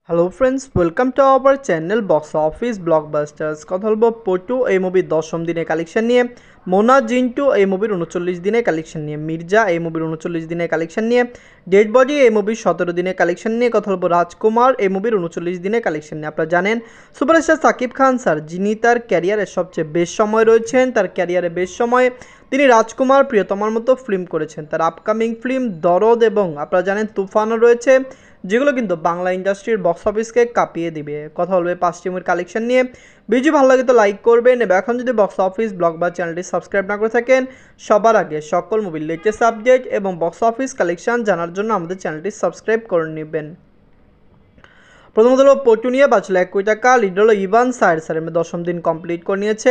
Hello friends, welcome to our channel box office blockbusters. কথা বলবো পটু এই মুভির 10ম দিনের কালেকশন নিয়ে, মোনা জিন্টু এই মুভির 39 দিনের কালেকশন নিয়ে, মির্জা এই মুভির 39 দিনের কালেকশন নিয়ে, ডেড বডি এই মুভির 17 দিনের কালেকশন নিয়ে, কথা বলবো রাজকুমার এই মুভির 39 দিনের কালেকশন নিয়ে। আপনারা জানেন সুপারস্টার সাকিব খান স্যার, যিনি তার ক্যারিয়ারের সবচেয়ে বেশ সময় রয়েছেন, তার ক্যারিয়ারে বেশ সময়ে তিনি রাজকুমার প্রিয়তমার মতো ফিল্ম করেছেন। তার আপকামিং ফিল্ম দরদ এবং আপনারা জানেন তুফানও রয়েছে, যেগুলো কিন্তু বাংলা ইন্ডাস্ট্রির বক্স অফিসকে কাঁপিয়ে দিবে। কথা বলবে 5টি মুভির কালেকশন নিয়ে। ভিডিও ভালো লাগে তো লাইক করবেন, এবং এখন যদি বক্স অফিস ব্লগ বা চ্যানেলটি সাবস্ক্রাইব না করে থাকেন, সবার আগে সকল মুভির লেটেস্ট আপডেট এবং বক্স অফিস কালেকশন জানার জন্য আমাদের চ্যানেলটি সাবস্ক্রাইব করে নেবেন। প্রথমত হলো পটু নিয়ে বাঁচলো 1 কোটি টাকা। লিড হলো ইভান সায়ের স্যার, 10ম দিন কমপ্লিট করে নিয়েছে।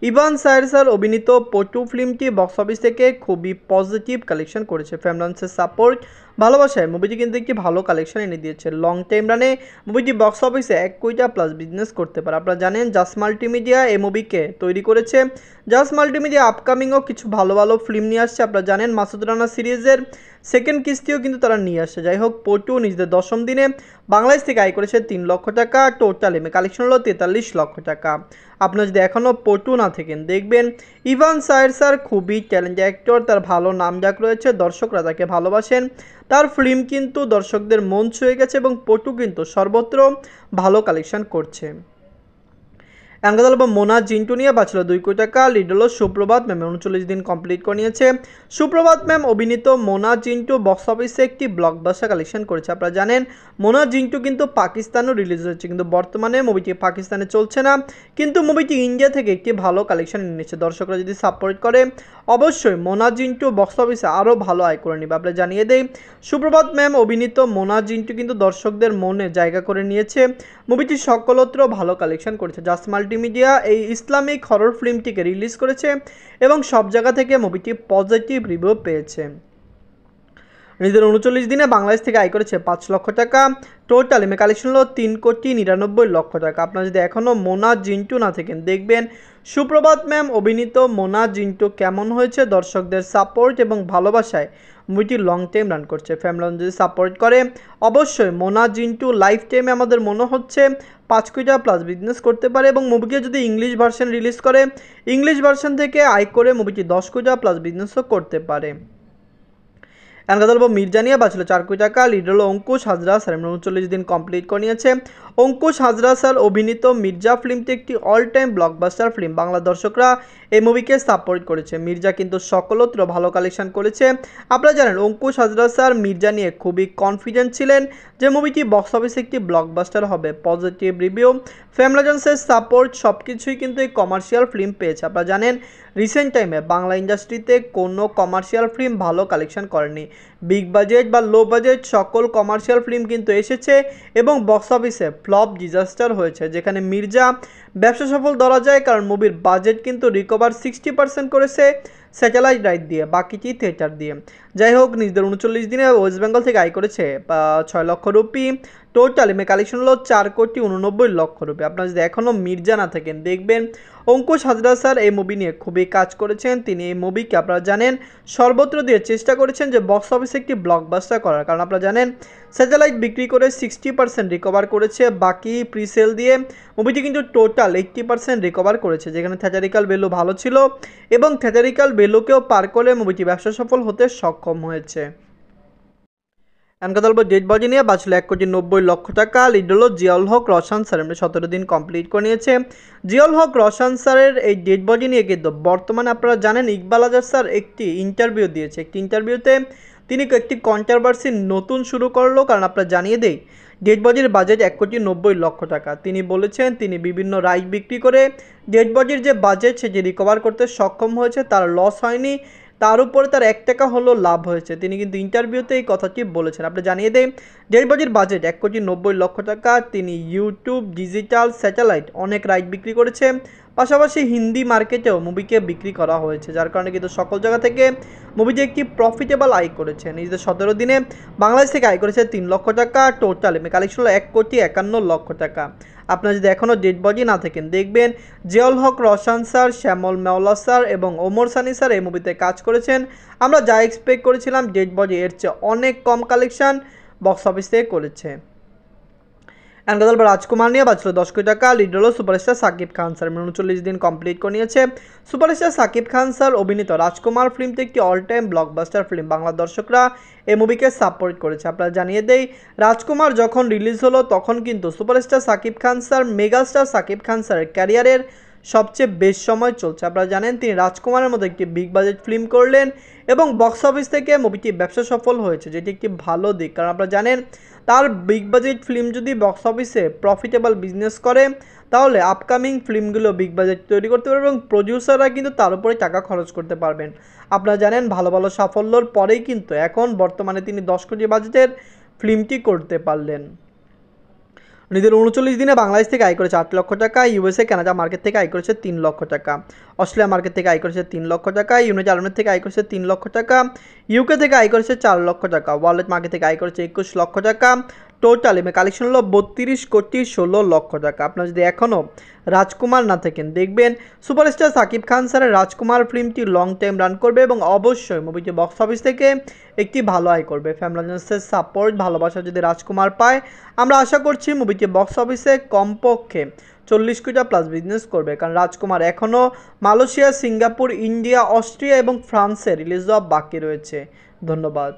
ইভান সায়ের স্যার অভিনীত পটু ফিল্মটি বক্স অফিস থেকে খুবই পজিটিভ কালেকশন করেছে। ফ্যামিলিয়ান্সের সাপোর্ট, ভালোবাসায় মুভিটি কিন্তু একটি ভালো কালেকশন এনে দিয়েছে। লং টাইম রানে মুভিটি বক্স অফিসে 1 কোটি টাকা প্লাস বিজনেস করতে পারে। আপনারা জানেন জাস মাল্টিমিডিয়া এই মুভিকে তৈরি করেছে। জাস মাল্টিমিডিয়া আপকামিংও কিছু ভালো ভালো ফিল্ম নিয়ে আসছে। আপনারা জানেন মাসুদ রানা সিরিজের সেকেন্ড কিস্তিও কিন্তু তারা নিয়ে আসছে। যাই হোক, পটু নিজেদের 10ম দিনে বাংলাদেশ থেকে আয় করেছে 3 লক্ষ টাকা। টোটাল এমএ কালেকশন হলো 43 লক্ষ টাকা। আপনারা যদি এখনও পটু না থাকেন, দেখবেন ইভান সায়ের স্যার খুবই ট্যালেন্টেড অ্যাক্টর, তার ভালো নামডাক রয়েছে, দর্শকরা তাকে ভালোবাসেন, তার ফিল্ম কিন্তু দর্শকদের মন ছুঁয়ে গেছে এবং পটু কিন্তু সর্বত্র ভালো কালেকশন করছে। অ্যাঙ্গাদাল বা মোনা জিন্টু নিয়ে বাঁচলো 2 কোটি টাকা। লিড হলো সুপ্রভাত ম্যাম, 39 দিন কমপ্লিট করে নিয়েছে। সুপ্রভাত ম্যাম অভিনীত মোনা জিন্টু বক্স অফিসে একটি ব্লকবাস্টার কালেকশন করেছে। আপনারা জানেন মোনা জিন্টু কিন্তু পাকিস্তানেও রিলিজ হয়েছে, কিন্তু বর্তমানে মুভিটি পাকিস্তানে চলছে না, কিন্তু মুভিটি ইন্ডিয়া থেকে একটি ভালো কালেকশন এনেছে। দর্শকরা যদি সাপোর্ট করে, অবশ্যই মোনা জিন্টু বক্স অফিসে আরও ভালো আয় করে নেবে। আপনারা জানিয়ে দেই, সুপ্রভাত ম্যাম অভিনীত মোনা জিন্টু কিন্তু দর্শকদের মনে জায়গা করে নিয়েছে। মুভিটি সকলত্র ভালো কালেকশন করেছে। জাস মাল্টিমিডিয়া এই ইসলামিক হরর ফিল্মটিকে রিলিজ করেছে এবং সব জায়গা থেকে মুভিটি পজিটিভ রিভিউ পেয়েছে। নিজেদের 39 দিনে বাংলাদেশ থেকে আয় করেছে 5 লক্ষ টাকা। টোটাল এমএ কালেকশন হলো 3,99,00,000 টাকা। আপনারা যদি এখনও মোনা জিন্টু না থাকেন, দেখবেন সুপ্রভাত ম্যাম অভিনীত মোনা জিন্টু কেমন হয়েছে। দর্শকদের সাপোর্ট এবং ভালোবাসায় মুভিটি লং টাইম রান করছে। ফ্যামিলি যদি সাপোর্ট করে, অবশ্যই মোনা জিন্টু লাইফ টাইমে আমাদের মনে হচ্ছে 5 কোটি টাকা প্লাস বিজনেস করতে পারে, এবং মুভিকে যদি ইংলিশ ভার্সন রিলিজ করে, ইংলিশ ভার্সন থেকে আয় করে মুভিটি 10 কোটি টাকা প্লাস বিজনেসও করতে পারে। কথা বলবো মির্জা নিয়ে বাঁচলো 4 কোটি টাকা। লিড হলো অঙ্কুশ হাজরা স্যার, 39 দিন কমপ্লিট করে নিয়েছে। অঙ্কুশ হাজরা স্যার অভিনীত মির্জা ফিল্মটি একটি all time blockbuster film. Bangla দর্শকরা এই মুভিকে সাপোর্ট করেছে। মির্জা কিন্তু সকলত্র ভালো কালেকশন করেছে। আপনারা জানেন অঙ্কুশ হাজরা স্যার মির্জা নিয়ে খুবই কনফিডেন্ট ছিলেন যে মুভিটি বক্স অফিসে একটি ব্লকবাস্টার হবে। পজিটিভ রিভিউ, ফ্যামিলিজেন্সের সাপোর্ট, সব কিছুই কিন্তু এই কমার্শিয়াল ফিল্ম পেয়েছে। আপনারা জানেন রিসেন্ট টাইমে বাংলা ইন্ডাস্ট্রিতে কোনো কমার্শিয়াল ফিল্ম ভালো কালেকশন করেনি। বিগ বাজেট বা লো বাজেট সকল কমার্শিয়াল ফিল্ম কিন্তু এসেছে এবং বক্স অফিসে ফ্লপ ডিজাস্টার হয়েছে, যেখানে মির্জা ব্যবসা সফল ধরা যায়, কারণ মুভির বাজেট কিন্তু রিকভার 60% করেছে স্যাটেলাইট রাইট দিয়ে, বাকিটি থিয়েটার দিয়ে। যাই হোক, নিজেদের 39 দিনে ওয়েস্ট বেঙ্গল থেকে আয় করেছে 6 লক্ষ রুপি। টোটাল এমএ কালেকশন হলো 4,89,00,000 রুপি। আপনারা যদি এখনও মির্জা না থাকেন, দেখবেন অঙ্কুশ হাজরা স্যার এই মুভি নিয়ে খুবই কাজ করেছেন। তিনি এই মুভিকে আপনারা জানেন সর্বত্র দিয়ে চেষ্টা করেছেন যে বক্স অফিসে একটি ব্লকবাস্টার করার, কারণ আপনারা জানেন স্যাটেলাইট বিক্রি করে 60% রিকভার করেছে, বাকি প্রিসেল দিয়ে মুভিটি কিন্তু টোটাল 80% রিকভার করেছে, যেখানে থিয়েটারিক্যাল ভ্যালু ভালো ছিল এবং থিয়েটারিক্যাল ভ্যালুকেও পার করে মুভিটি ব্যবসা সফল হতে সক্ষম হয়েছে। কথা বলবো ডেড বডি নিয়ে বাঁচলো 1,90,00,000 টাকা। লিড হলো জিয়াউল হক রসান স্যার, 17 দিন কমপ্লিট করে নিয়েছে। জিয়াউল হক রসান স্যারের এই ডেড বডি নিয়ে কিন্তু বর্তমানে আপনারা জানেন ইকবাল আজাদ স্যার একটি ইন্টারভিউ দিয়েছে। একটি ইন্টারভিউতে তিনি একটি কন্ট্রোভার্সি নতুন শুরু করলো, কারণ আপনারা জানিয়ে দেই ডেড বডির বাজেট 1,90,00,000 টাকা। তিনি বলেছেন তিনি বিভিন্ন রাইট বিক্রি করে ডেড বডির যে বাজেট সেটি রিকভার করতে সক্ষম হয়েছে, তার লস হয়নি, তার উপরে তার 1 টাকা হলো লাভ হয়েছে। তিনি কিন্তু ইন্টারভিউতে এই কথাটি বলেছেন। আপনি জানিয়ে দেন ডেড বডির বাজেট 1,90,00,000 টাকা। তিনি ইউটিউব, ডিজিটাল, স্যাটেলাইট অনেক রাইট বিক্রি করেছে, পাশাপাশি হিন্দি মার্কেটেও মুভিকে বিক্রি করা হয়েছে, যার কারণে কিন্তু সকল জায়গা থেকে মুভিটি একটি প্রফিটেবল আয় করেছে। নিজেদের 17 দিনে বাংলাদেশ থেকে আয় করেছে 3 লক্ষ টাকা। টোটাল কালেকশন হলো 1,51,00,000 টাকা। আপনারা যদি এখনও ডেড বডি না থাকেন, দেখবেন জিয়াউল হক রসান স্যার, শ্যামল মেওলা স্যার এবং ওমর সানি স্যার এই মুভিতে কাজ করেছেন। আমরা যা এক্সপেক্ট করেছিলাম ডেড বডি এর চেয়ে অনেক কম কালেকশন বক্স অফিস থেকে করেছে। অ্যান্ড কথা বলবো রাজকুমার নিয়ে, বাঁচলো 10 কোটি টাকা। লিড হলো সুপারস্টার সাকিব খান স্যার, 39 দিন কমপ্লিট করে নিয়েছে। সুপারস্টার সাকিব খান স্যার অভিনীত রাজকুমার ফিল্মটি একটি অল টাইম ব্লকবাস্টার ফিল্ম। বাংলার দর্শকরা এই মুভিকে সাপোর্ট করেছে। আপনারা জানিয়ে দেই, রাজকুমার যখন রিলিজ হলো তখন কিন্তু superstar Shakib Khan sir, megastar Shakib Khan স্যারের ক্যারিয়ারের সবচেয়ে বেস্ট সময় চলছে। আপনারা জানেন তিনি রাজকুমারের মতো একটি বিগ বাজেট ফিল্ম করলেন এবং বক্স অফিস থেকে মুভিটি ব্যবসা সফল হয়েছে, যেটি একটি ভালো দিক। কারণ আপনারা জানেন তার বিগ বাজেট ফিল্ম যদি বক্স অফিসে প্রফিটেবল বিজনেস করে তাহলে আপকামিং ফিল্মগুলো বিগ বাজেট তৈরি করতে পারবে এবং প্রডিউসাররা কিন্তু তার উপরে টাকা খরচ করতে পারবেন। আপনারা জানেন ভালো ভালো সাফল্যর পরেই কিন্তু এখন বর্তমানে তিনি 10 কোটি বাজেটের ফিল্মটি করতে পারলেন। নিজের 39 দিনে বাংলাদেশ থেকে আয় করেছে 8 লক্ষ টাকা, ইউএসএ কানাডা মার্কেট থেকে আয় করেছে 3 লক্ষ টাকা, অস্ট্রেলিয়া মার্কেট থেকে আয় করেছে 3 লক্ষ টাকা, ইউনাইটেড আরব থেকে আয় করেছে 3 লক্ষ টাকা, ইউকে থেকে আয় করেছে 4 লক্ষ টাকা, ওয়ার্ল্ড মার্কেট থেকে আয় করেছে 21 লক্ষ টাকা। টোটাল এমএ কালেকশন হলো 32 কোটি 16 লক্ষ টাকা। আপনারা যদি এখনও রাজকুমার না থাকেন, দেখবেন সুপারস্টার সাকিব খান স্যারের রাজকুমার ফিল্মটি লং টাইম রান করবে এবং অবশ্যই মুভিটি বক্স অফিস থেকে একটি ভালো আয় করবে। ফ্যামিলিয়ান্সের সাপোর্ট ভালোবাসা যদি রাজকুমার পায়, আমরা আশা করছি মুভিটি বক্স অফিসে কমপক্ষে 40 কোটি প্লাস বিজনেস করবে। কারণ রাজকুমার এখনও মালয়েশিয়া, সিঙ্গাপুর, ইন্ডিয়া, অস্ট্রিয়া এবং ফ্রান্সে রিলিজ হওয়া বাকি রয়েছে। ধন্যবাদ।